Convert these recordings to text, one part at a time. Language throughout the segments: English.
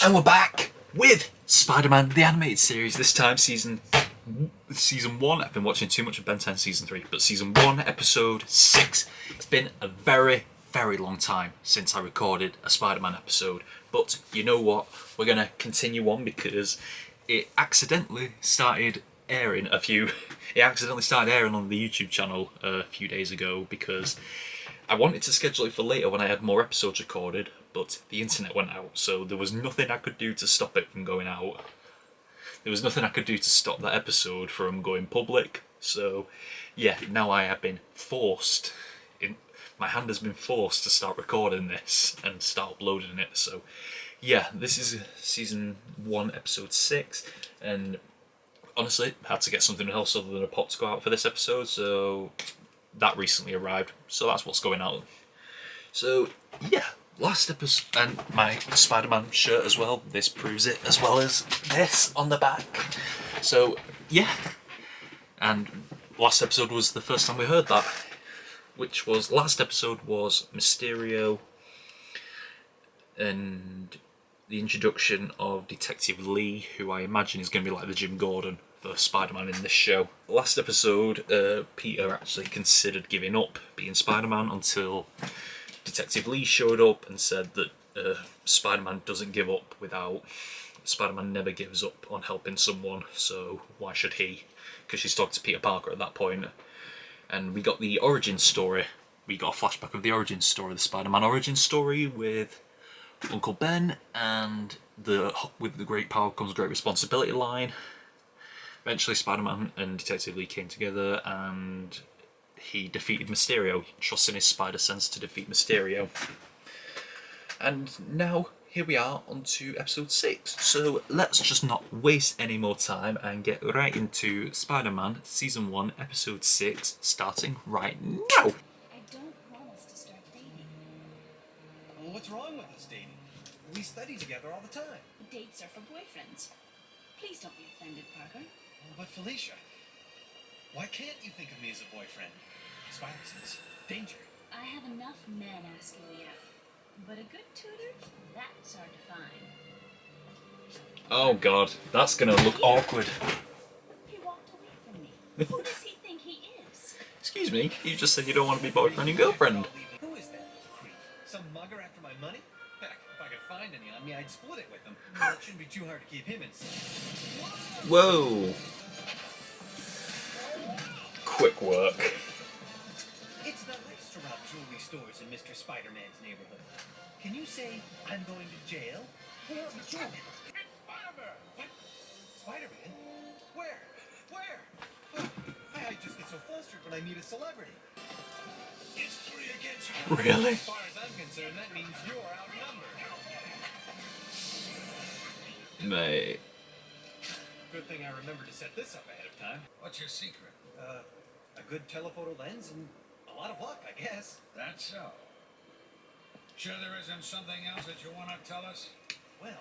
And we're back with Spider-Man the animated series. This time season 1. I've been watching too much of Ben 10 season 3, but season 1 episode 6. It's been a very long time since I recorded a Spider-Man episode, but you know what, we're gonna continue on because it accidentally started airing on the YouTube channel a few days ago because I wanted to schedule it for later when I had more episodes recorded, but the internet went out, so there was nothing I could do to stop it from going out. There was nothing I could do to stop that episode from going public, so yeah, now I have been forced, my hand has been forced to start recording this and start uploading it, so yeah, this is season 1 episode 6, and honestly, I had to get something else other than a pop to go out for this episode, so that recently arrived, so that's what's going out. So yeah, last episode, and my Spider-Man shirt as well, this proves it, as well as this on the back. So yeah, and last episode was the first time we heard that, which was, last episode was Mysterio and the introduction of Detective Lee, who I imagine is going to be like the Jim Gordon for Spider-Man in this show. Last episode, Peter actually considered giving up being Spider-Man until Detective Lee showed up and said that Spider-Man doesn't give up Spider-Man never gives up on helping someone, so why should he? Because she's talking to Peter Parker at that point. And we got the origin story. We got a flashback of the origin story, the Spider-Man origin story with Uncle Ben, and with the great power comes great responsibility line. Eventually Spider-Man and Detective Lee came together and he defeated Mysterio, trusting his spider sense to defeat Mysterio. And now, here we are on to episode 6. So let's just not waste any more time and get right into Spider-Man season 1 episode 6, starting right now. I don't want us to start dating. Well, what's wrong with us dating? We study together all the time. Dates are for boyfriends. Please don't be offended, Parker. Oh, but Felicia, why can't you think of me as a boyfriend? Spider sense, danger. I have enough men asking me out. But a good tutor? That's hard to find. Oh god, that's gonna look awkward. He walked away from me. Who does he think he is? Excuse me, you just said you don't want to be boyfriend and girlfriend. Who is that creep? Some mugger after my money? Heck, if I could find any on me, I'd split it with him. Well, it shouldn't be too hard to keep him in sight. Whoa. Quick work. It's not nice to rob jewelry stores in Mr. Spider-Man's neighborhood. Can you say, I'm going to jail? Where? It's Spider-Man! What? Spider-Man? Where? Oh, I just get so flustered when I meet a celebrity. It's 3 against you. Really? As far as I'm concerned, that means you're outnumbered. Mate. Good thing I remembered to set this up ahead of time. What's your secret? A good telephoto lens and a lot of luck, I guess. That's so. Sure there isn't something else that you want to tell us? Well,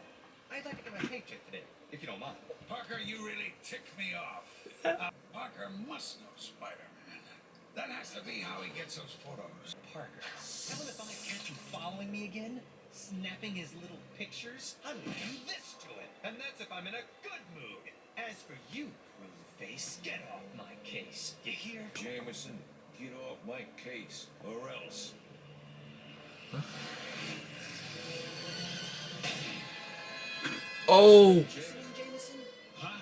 I'd like to get my paycheck today, if you don't mind. Parker, you really tick me off. Parker must know Spider-Man. That has to be how he gets those photos. Parker, now if I catch you following me again, snapping his little pictures, I'm gonna do this to him. And that's if I'm in a good mood. As for you, rude face, get off my case. You hear? Jameson, get off my case, or else. Oh! Jameson? Huh?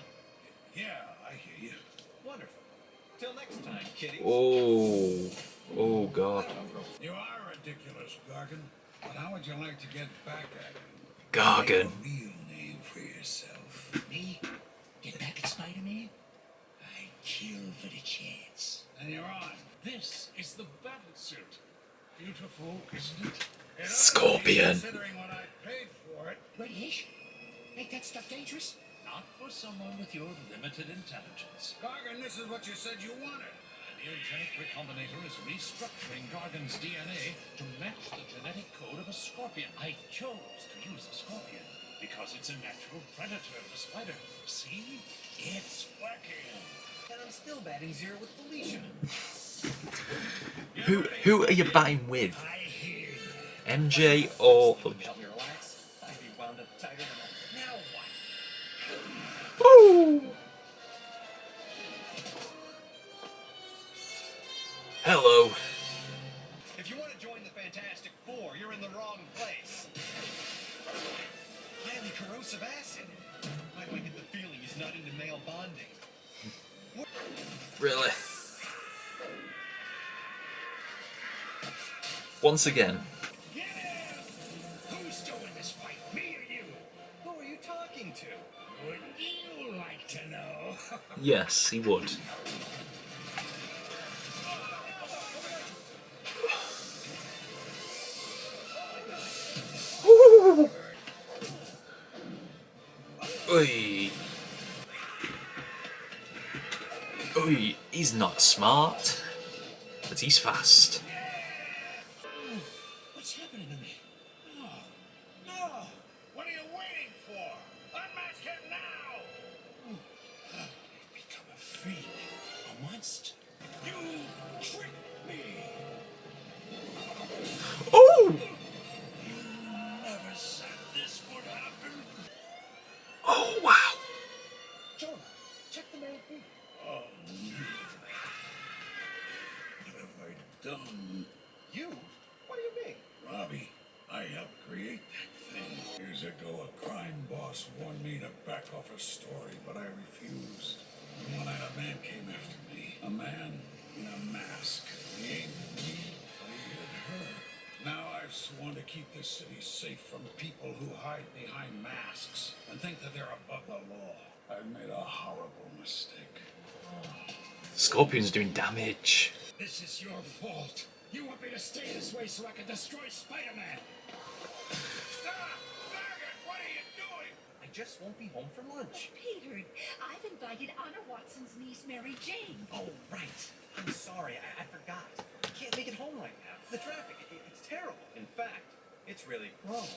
Yeah, I hear you. Wonderful. Till next time, kitty. Oh. Oh god. You are ridiculous, Gargan. But how would you like to get back at him? Gargan. Make a real name for yourself. Me? Get back at Spider-Man? I'd kill for the chance. And you're on. This is the battle suit. Beautiful, isn't it? It Scorpion. Considering what I paid for it. Radiation? Make that stuff dangerous? Not for someone with your limited intelligence. Gargan, this is what you said you wanted. The neogenic recombinator is restructuring Gargan's DNA to match the genetic code of a scorpion. I chose to use a scorpion because it's a natural predator of the spider. See? It's working. And I'm still batting 0 with Felicia. Who are you batting with? I hear you. MJ or... Help me relax. I'd be wound up tighter than a what? Woo! Hello. If you want to join the Fantastic Four, you're in the wrong place. Highly corrosive acid. I might get the feeling he's not into male bonding. Really? Once again. Get in! Who's doing this fight, me or you? Who are you talking to? Wouldn't you like to know? Yes, he would. Oi. Oi, he's not smart, but he's fast. What's happening to me? No. No! What are you waiting for? Unmask him now! I've become a freak. A monster. You tricked me! Oh! You never said this would happen. Oh, wow. Jonah, check the man feet. Oh, no. What have I done? You? What do you mean? Robbie, I helped create that thing. Years ago, a crime boss warned me to back off a story, but I refused. And one night, a man came after me. A man in a mask. He aimed at me, but he hit her. Now I've sworn to keep this city safe from people who hide behind masks and think that they're above the law. I've made a horrible mistake. Scorpion's doing damage. This is your fault. You want me to stay this way so I can destroy Spider-Man. Stop! Margaret, what are you doing? I just won't be home for lunch. Peter, I've invited Anna Watson's niece, Mary Jane. Oh, right. I'm sorry. I forgot. I can't make it home right now. The traffic, it's terrible. In fact, it's really wrong.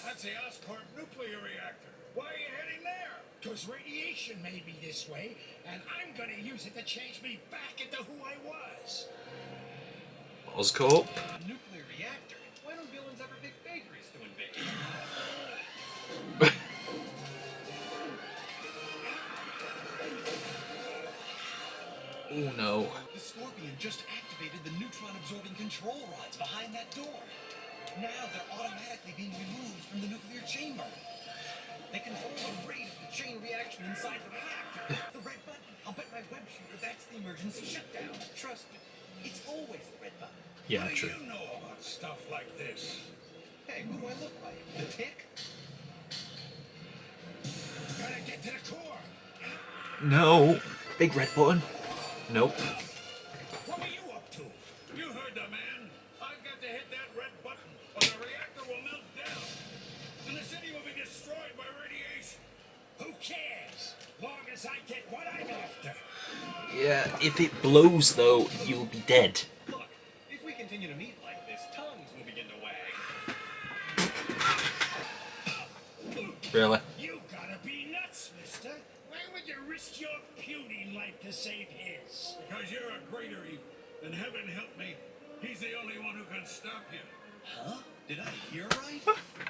That's the Oscorp nuclear reactor. Why are you heading there? Because radiation made me this way, and I'm gonna use it to change me back into who I was. Oscorp. A nuclear reactor? Why don't villains ever pick bakeries to invade? Oh no. The Scorpion just activated the neutron-absorbing control rods behind that door. Now they're automatically being removed from the nuclear chamber. They control the rate of the chain reaction inside the reactor. The red button. I'll bet my web shooter that's the emergency shutdown. Trust me, it's always the red button. Yeah, What true. do you know about stuff like this? Hey, what do I look like? The Tick? Gotta get to the core. No. Big red button. Nope. What were you up to? You heard the man. I've got to hit that red button, or the reactor will melt down, and the city will be destroyed by radiation. Who cares? Long as I get what I'm after. Yeah, if it blows though, you'll be dead. Look, if we continue to meet like this, tongues will begin to wag. Really? You gotta be nuts, mister. Why would you risk your puny life to save his? Because you're a greater evil, and heaven help me, he's the only one who can stop you. Huh? Did I hear right?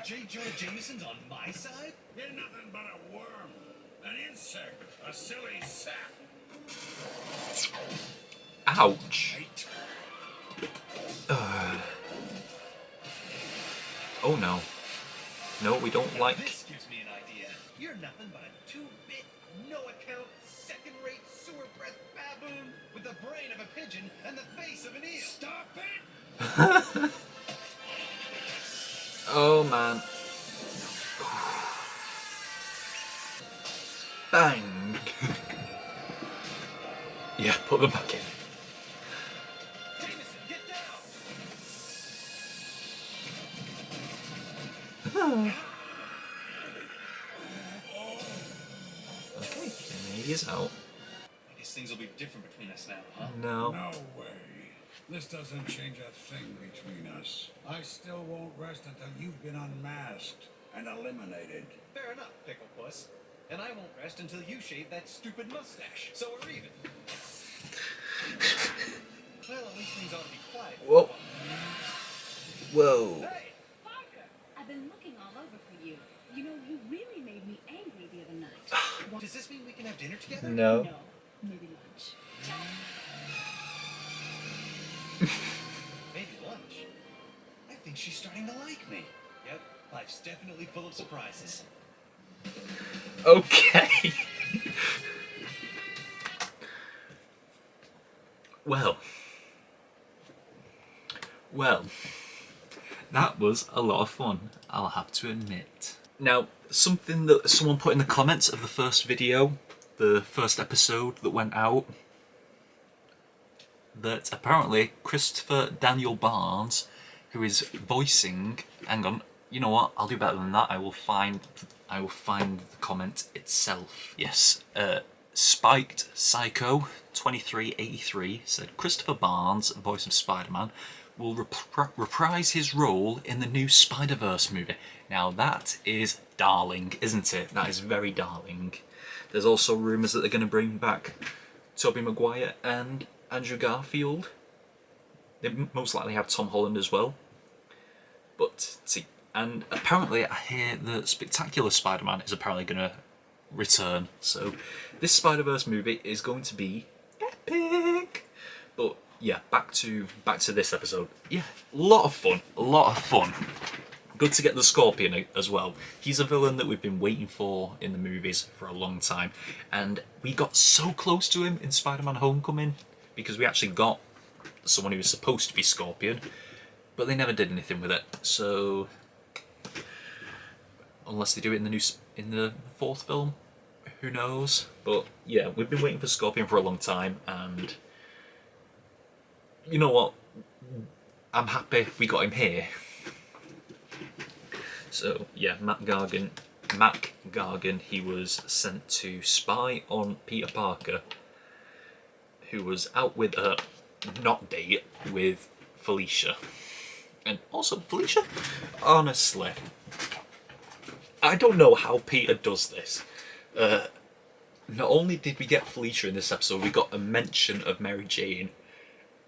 J. Jonah Jameson's on my side? You're nothing but a worm, an insect, a silly sap. Ouch. Right? Oh no. No, we don't like. This gives me an idea. You're nothing but a two-bit, no-account, second-rate, sewer-breath baboon with the brain of a pigeon and the face of an eel. Stop it! Oh man. Bang. Yeah, put them back in. Jameson, get down! Okay, he is out. I guess things will be different between us now, huh? No. No way. This doesn't change a thing between us. I still won't rest until you've been unmasked and eliminated. Fair enough, Pickle Puss. And I won't rest until you shave that stupid mustache. So we're even. Well, at least things ought to be quiet. Whoa. Whoa. Hey! Parker, I've been looking all over for you. You know, you really made me Does this mean we can have dinner together? No. No, maybe lunch. Maybe lunch. I think she's starting to like me. Yep, life's definitely full of surprises. Okay. Well, that was a lot of fun, I'll have to admit. Now, something that someone put in the comments of the first video, the first episode that went out, that apparently Christopher Daniel Barnes, who is voicing, hang on, you know what, I'll do better than that, I will find the comment itself. Yes, Spiked Psycho 2383 said Christopher Barnes, voice of Spider-Man, will reprise his role in the new Spider-Verse movie. Now that is darling, isn't it? That is very darling. There's also rumours that they're going to bring back Tobey Maguire and Andrew Garfield. They most likely have Tom Holland as well. But see, and apparently I hear that Spectacular Spider-Man is apparently going to return. So this Spider-Verse movie is going to be epic. But yeah, back to this episode. Yeah, a lot of fun. Good to get the Scorpion as well. He's a villain that we've been waiting for in the movies for a long time, and we got so close to him in Spider-Man Homecoming because we actually got someone who was supposed to be Scorpion, but they never did anything with it. So unless they do it in the fourth film, who knows? But yeah, we've been waiting for Scorpion for a long time, and you know what? I'm happy we got him here. So yeah, Mac Gargan, he was sent to spy on Peter Parker, who was out with a not date with Felicia. And also Felicia, honestly, I don't know how Peter does this. Not only did we get Felicia in this episode, we got a mention of Mary Jane.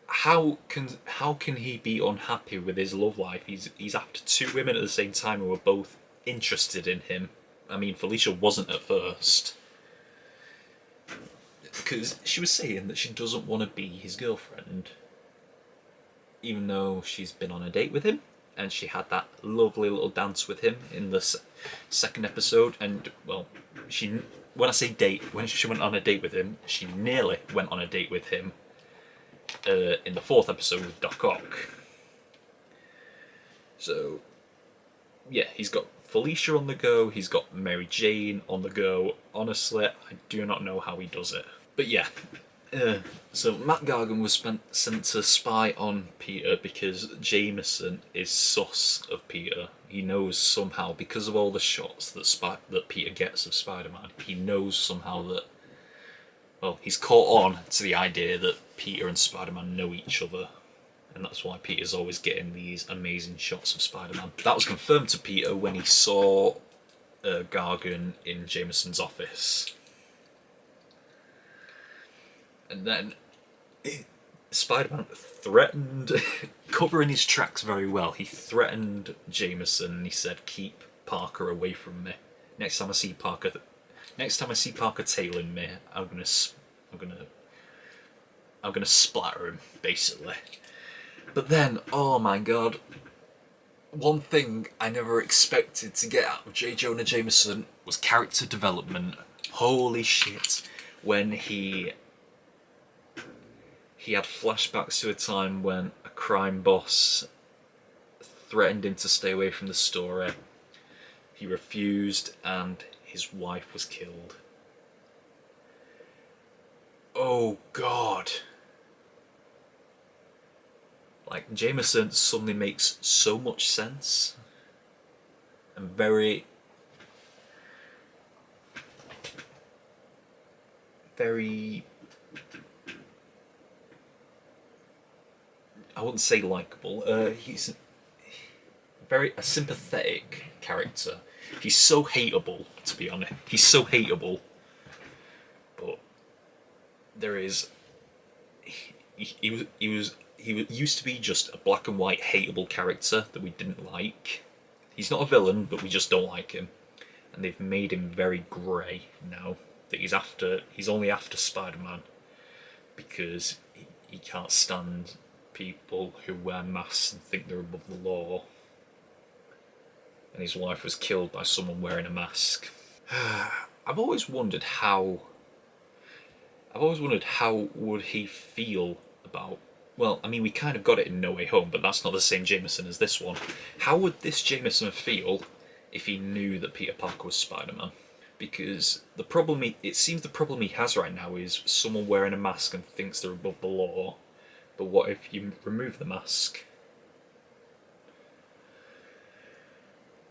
How can he be unhappy with his love life? He's after two women at the same time who are both interested in him. I mean, Felicia wasn't at first, because she was saying that she doesn't want to be his girlfriend, even though she's been on a date with him, and she had that lovely little dance with him in the second episode. And well, when I say date, when she went on a date with him, she nearly went on a date with him in the fourth episode with Doc Ock. So yeah, he's got Felicia on the go, he's got Mary Jane on the go. Honestly, I do not know how he does it. But yeah, so Matt Gargan was sent to spy on Peter because Jameson is sus of Peter. He knows somehow, because of all the shots that Peter gets of Spider-Man, he knows somehow that, well, he's caught on to the idea that Peter and Spider-Man know each other, and that's why Peter's always getting these amazing shots of Spider-Man. That was confirmed to Peter when he saw Gargan in Jameson's office. And then Spider-Man threatened, covering his tracks very well, he threatened Jameson and he said, "Keep Parker away from me. Next time I see Parker tailing me, I'm gonna splatter him," basically. But then, oh my god, one thing I never expected to get out of J. Jonah Jameson was character development. Holy shit. When he had flashbacks to a time when a crime boss threatened him to stay away from the story. He refused and his wife was killed. Oh god. Like, Jameson suddenly makes so much sense. And very I wouldn't say likeable. He's a sympathetic character. He's so hateable, to be honest. He's so hateable. But there is... He used to be just a black and white hateable character that we didn't like. He's not a villain, but we just don't like him. And they've made him very grey now. that he's only after Spider-Man because he can't stand people who wear masks and think they're above the law. And his wife was killed by someone wearing a mask. I've always wondered how would he feel about... Well, I mean, we kind of got it in No Way Home, but that's not the same Jameson as this one. How would this Jameson feel if he knew that Peter Parker was Spider-Man? Because it seems the problem he has right now is someone wearing a mask and thinks they're above the law. But what if you remove the mask?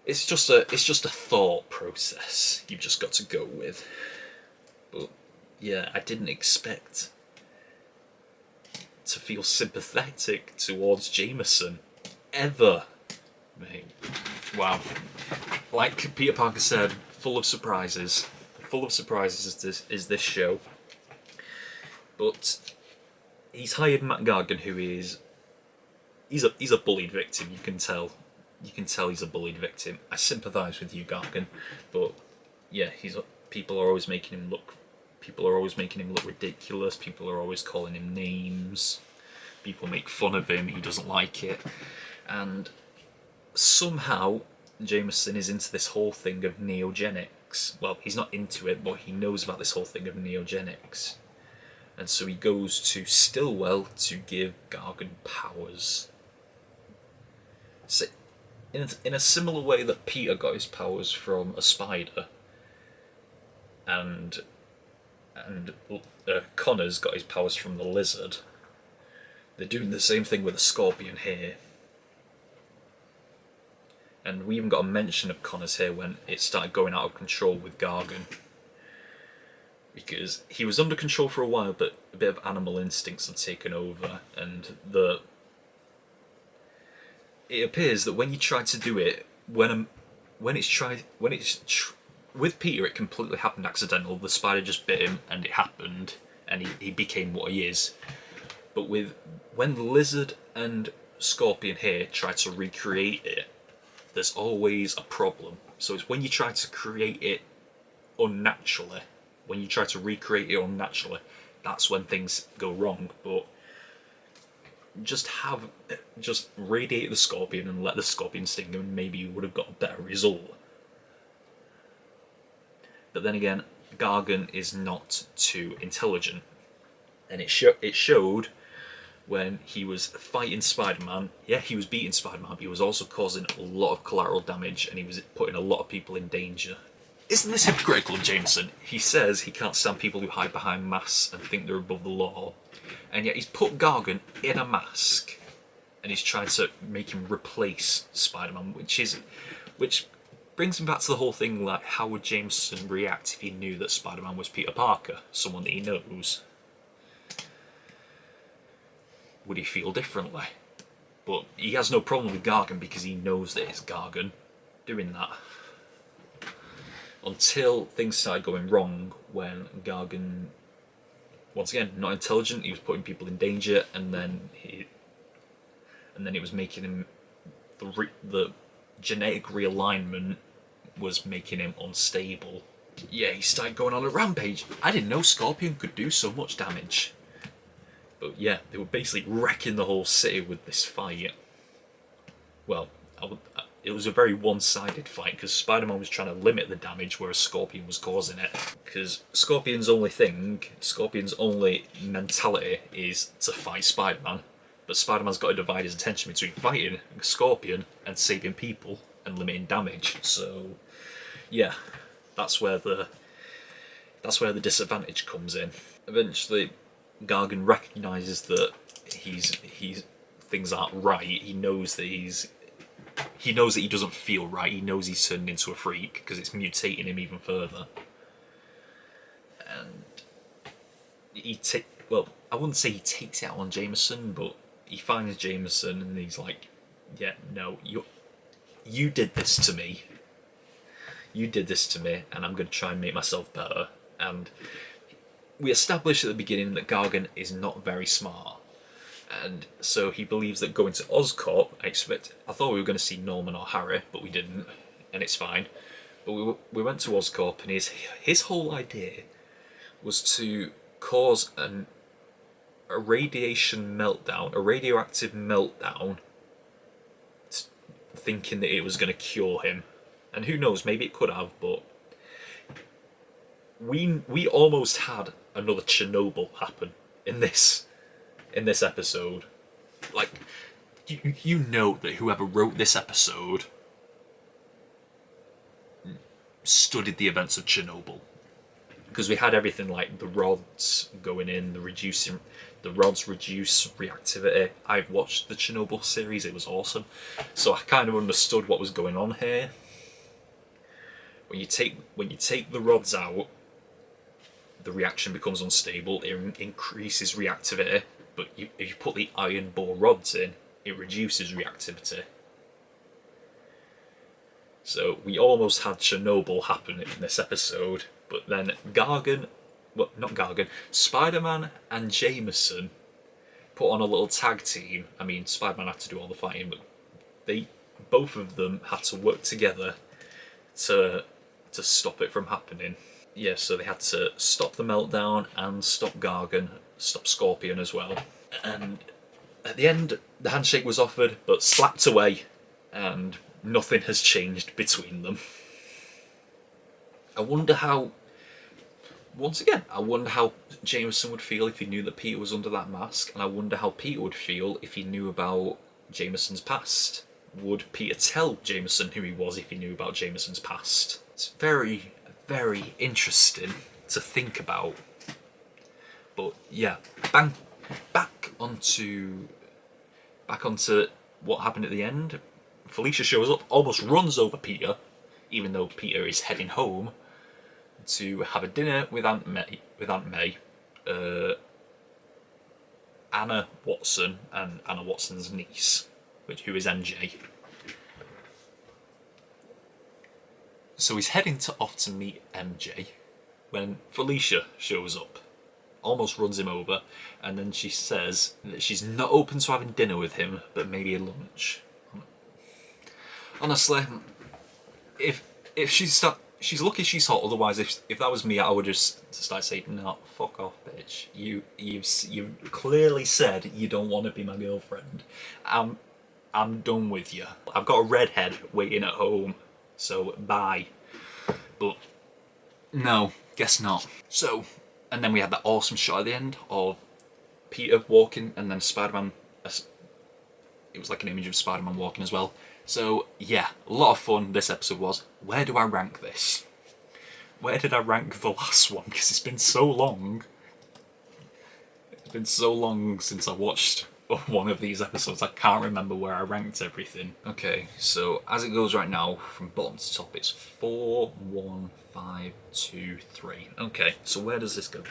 It's just a thought process you've just got to go with. But yeah, I didn't expect to feel sympathetic towards Jameson ever. Mate, wow. Like Peter Parker said, full of surprises. Full of surprises is this show. But he's hired Matt Gargan, who is he's a bullied victim. You can tell he's a bullied victim. I sympathise with you, Gargan, but yeah, people are always making him look ridiculous. People are always calling him names. People make fun of him. He doesn't like it, and somehow Jameson is into this whole thing of neogenics. Well, he's not into it, but he knows about this whole thing of neogenics. And so he goes to Stillwell to give Gargan powers. So, in a similar way that Peter got his powers from a spider, and Connor's got his powers from the lizard, they're doing the same thing with a scorpion here. And we even got a mention of Connor's here when it started going out of control with Gargan. Because he was under control for a while, but a bit of animal instincts had taken over, and it appears that when you try to do it, with Peter, it completely happened accidental. The spider just bit him, and it happened, and he became what he is. But when the lizard and scorpion here try to recreate it, there's always a problem. So it's when you try to create it unnaturally. When you try to recreate it unnaturally, that's when things go wrong. But just radiate the scorpion and let the scorpion sting him, and maybe you would have got a better result. But then again, Gargan is not too intelligent, and it showed when he was fighting Spider-Man. Yeah, he was beating Spider-Man, but he was also causing a lot of collateral damage, and he was putting a lot of people in danger. Isn't this hypocritical of Jameson? He says he can't stand people who hide behind masks and think they're above the law, and yet he's put Gargan in a mask, and he's trying to make him replace Spider-Man, which brings him back to the whole thing, like, how would Jameson react if he knew that Spider-Man was Peter Parker, someone that he knows? Would he feel differently? But he has no problem with Gargan because he knows that it's Gargan doing that. Until things started going wrong when Gargan, once again, not intelligent, he was putting people in danger, and then it was making him, the genetic realignment was making him unstable. Yeah, he started going on a rampage. I didn't know Scorpion could do so much damage. But yeah, they were basically wrecking the whole city with this fight. Well, it was a very one-sided fight, because Spider-Man was trying to limit the damage, whereas Scorpion was causing it. Because Scorpion's only mentality is to fight Spider-Man, but Spider-Man's got to divide his attention between fighting Scorpion and saving people and limiting damage. So, yeah, that's where the disadvantage comes in. Eventually, Gargan recognises that things aren't right. He knows that he doesn't feel right. He knows he's turned into a freak because it's mutating him even further. And I wouldn't say he takes it out on Jameson, but he finds Jameson and he's like, yeah, no, you did this to me. You did this to me, and I'm going to try and make myself better. And we established at the beginning that Gargan is not very smart. And so he believes that going to Oscorp, I thought we were going to see Norman or Harry, but we didn't, and it's fine. But we went to Oscorp, and his whole idea was to cause a radiation meltdown, a radioactive meltdown, thinking that it was going to cure him. And who knows, maybe it could have, but we almost had another Chernobyl happen in this episode. Like, you know that whoever wrote this episode studied the events of Chernobyl, because we had everything like the rods going in, the rods reduce reactivity. I've watched the Chernobyl series, it was awesome, so I kind of understood what was going on here. When you take the rods out, the reaction becomes unstable, it increases reactivity, but if you put the iron bore rods in, it reduces reactivity. So we almost had Chernobyl happen in this episode, but then Spider-Man and Jameson put on a little tag team. I mean, Spider-Man had to do all the fighting, but both of them had to work together to stop it from happening. Yeah, so they had to stop the meltdown and stop Gargan, stop Scorpion as well. And at the end, the handshake was offered, but slapped away, and nothing has changed between them. I wonder how Jameson would feel if he knew that Peter was under that mask, and I wonder how Peter would feel if he knew about Jameson's past. Would Peter tell Jameson who he was if he knew about Jameson's past? It's very, very interesting to think about. But yeah, back onto what happened at the end. Felicia shows up, almost runs over Peter, even though Peter is heading home to have a dinner with Aunt May, Anna Watson, and Anna Watson's niece, who is MJ. So he's heading off to meet MJ when Felicia shows up, almost runs him over, and then she says that she's not open to having dinner with him, but maybe a lunch. Honestly, if she's lucky she's hot. Otherwise, if that was me, I would just start saying, "No, fuck off, bitch. You've clearly said you don't want to be my girlfriend. I'm done with you. I've got a redhead waiting at home, so bye." But no, guess not. So, and then we had that awesome shot at the end of Peter walking, and then Spider-Man. It was like an image of Spider-Man walking as well. So yeah, a lot of fun this episode was. Where do I rank this? Where did I rank the last one? Because it's been so long. It's been so long since I watched one of these episodes, I can't remember where I ranked everything. Okay, so as it goes right now, from bottom to top, it's 4, 1, 5, 2, 3. Okay, so where does this go?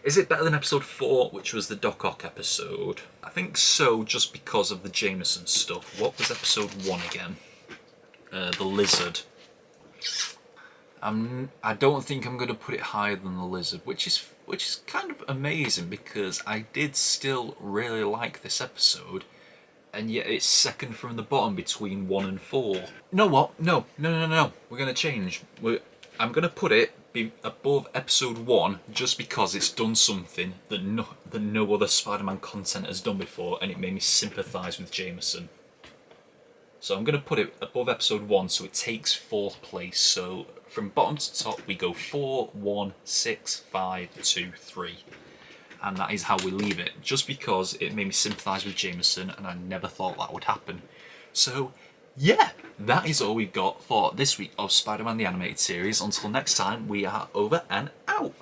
Is it better than episode 4, which was the Doc Ock episode? I think so, just because of the Jameson stuff. What was episode 1 again? The Lizard. I don't think I'm going to put it higher than the Lizard, which is kind of amazing, because I did still really like this episode, and yet it's second from the bottom between 1 and 4. You know what? No. We're going to change. I'm going to put it above episode 1 just because it's done something that no other Spider-Man content has done before, and it made me sympathise with Jameson. So I'm going to put it above episode 1 so it takes 4th place. So from bottom to top we go 4, 1, 6, 5, 2, 3. And that is how we leave it, just because it made me sympathise with Jameson and I never thought that would happen. So yeah, that is all we've got for this week of Spider-Man the Animated Series. Until next time, we are over and out.